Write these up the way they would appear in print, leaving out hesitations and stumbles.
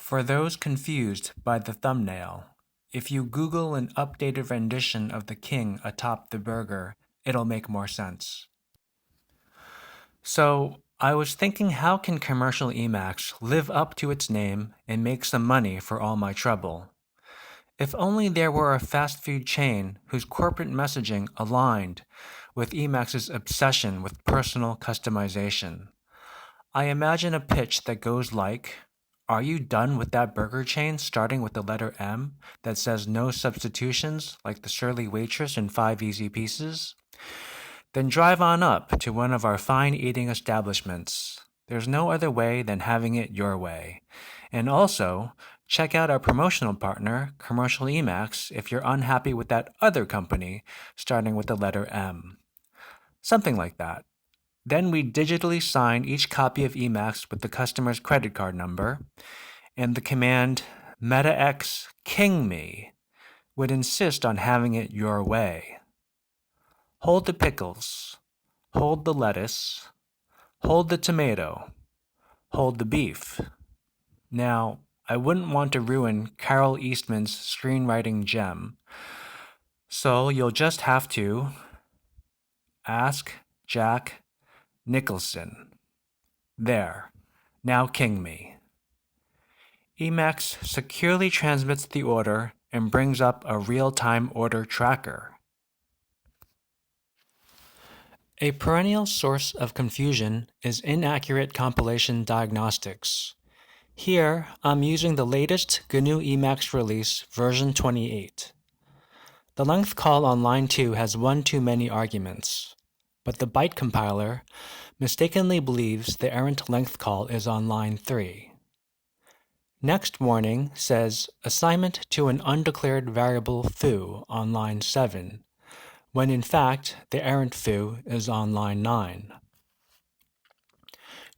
For those confused by the thumbnail, if you Google an updated rendition of the king atop the burger, it'll make more sense. So, I was thinking, how can commercial Emacs live up to its name and make some money for all my trouble? If only there were a fast food chain whose corporate messaging aligned with Emacs's obsession with personal customization. I imagine a pitch that goes like, "Are you done with that burger chain starting with the letter M that says no substitutions like the surly waitress in 5 Easy Pieces? Then drive on up to one of our fine eating establishments. There's no other way than having it your way. And also, check out our promotional partner, Commercial Emacs, if you're unhappy with that other company starting with the letter M." Something like that. Then we digitally sign each copy of Emacs with the customer's credit card number, and the command metax king me would insist on having it your way. Hold the pickles, hold the lettuce, hold the tomato, hold the beef. Now, I wouldn't want to ruin Carol Eastman's screenwriting gem, so you'll just have to ask Jack Nicholson. There, now king me. Emacs securely transmits the order and brings up a real-time order tracker. A perennial source of confusion is inaccurate compilation diagnostics. Here, I'm using the latest GNU Emacs release, version 28. The length call on line 2 has one too many arguments, but the byte compiler mistakenly believes the errant length call is on line 3. Next warning says assignment to an undeclared variable foo on line 7, when in fact the errant foo is on line 9.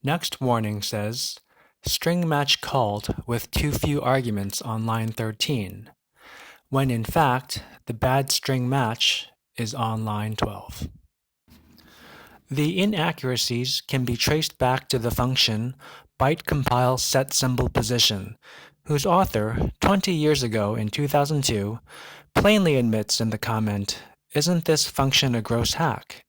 Next warning says string match called with too few arguments on line 13, when in fact the bad string match is on line 12. The inaccuracies can be traced back to the function byte compile set symbol position, whose author 20 years ago in 2002 plainly admits in the comment, "Isn't this function a gross hack?"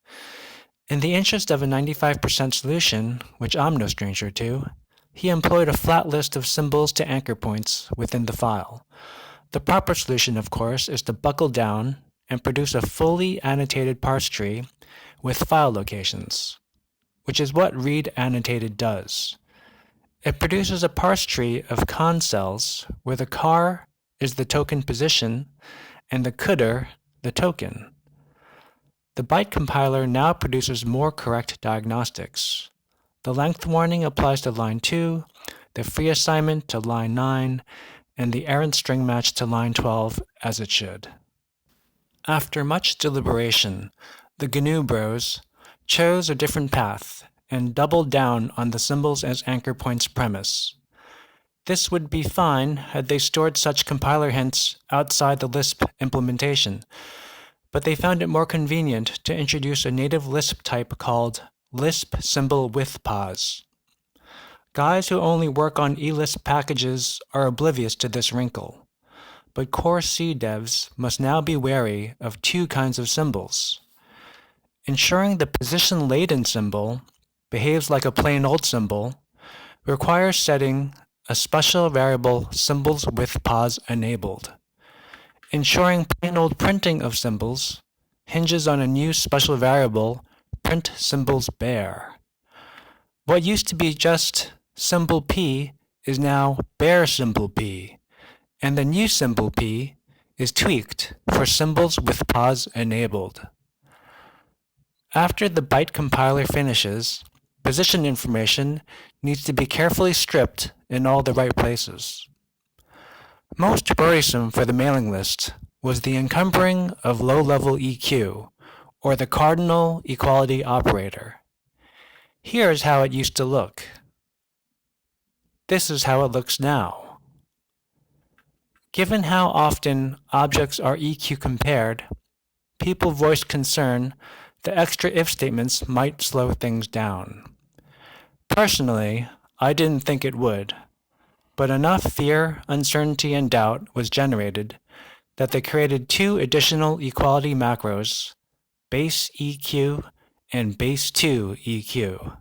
In the interest of a 95% solution, which I'm no stranger to, he employed a flat list of symbols to anchor points within the file. The proper solution, of course, is to buckle down and produce a fully annotated parse tree with file locations, which is what read annotated does. It produces a parse tree of con cells where the car is the token position and the cdr the token. The byte compiler now produces more correct diagnostics. The length warning applies to line 2, the free assignment to line 9, and the errant string match to line 12 as it should. After much deliberation, the GNU bros chose a different path and doubled down on the symbols as anchor points premise. This would be fine had they stored such compiler hints outside the Lisp implementation, but they found it more convenient to introduce a native Lisp type called Lisp symbol with pause. Guys who only work on eLisp packages are oblivious to this wrinkle, but core C devs must now be wary of two kinds of symbols. Ensuring the position-laden symbol behaves like a plain old symbol requires setting a special variable symbols with pause enabled. Ensuring plain old printing of symbols hinges on a new special variable, print symbols bare. What used to be just symbol P is now bare symbol P, and the new symbol P is tweaked for symbols with pause enabled. After the byte compiler finishes, position information needs to be carefully stripped in all the right places. Most worrisome for the mailing list was the encumbering of low-level EQ, or the cardinal equality operator. Here's how it used to look. This is how it looks now. Given how often objects are EQ compared, people voiced concern the extra if statements might slow things down. Personally, I didn't think it would, but enough fear, uncertainty, and doubt was generated that they created two additional equality macros, base EQ and base2 EQ.